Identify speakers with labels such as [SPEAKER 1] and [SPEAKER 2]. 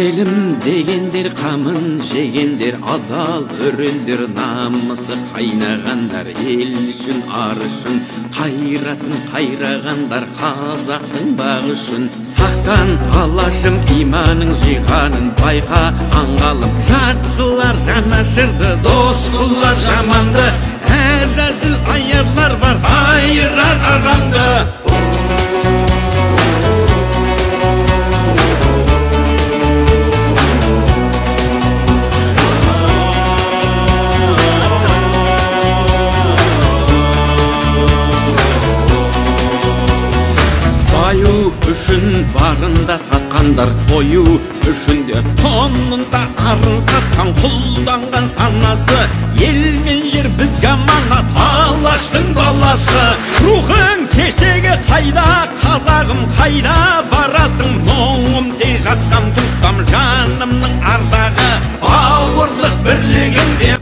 [SPEAKER 1] Елім дегендер қамын жегендер, адал өрендер, намысы қайнағандар, ел үшін ар үшін қайратын қайрағандар, қазақтың бағы үшін. Сақтан алашым иманың жиғанын байқа аңғалым, жат жанашырды, дос қылар жаманды, әзәзіл аярлар бар, айырар арамды. Баю үшін барында сатқандар, тою үшін де тонында арын сатқан, құлданған санасы, ел мен жер бізге аманат, алаштың баласы. Рухың кешегі қайда, қазағым қайда барасың, мұңым сен жатсам тұрсам жанымның ардағы, ауырлық бірлігінде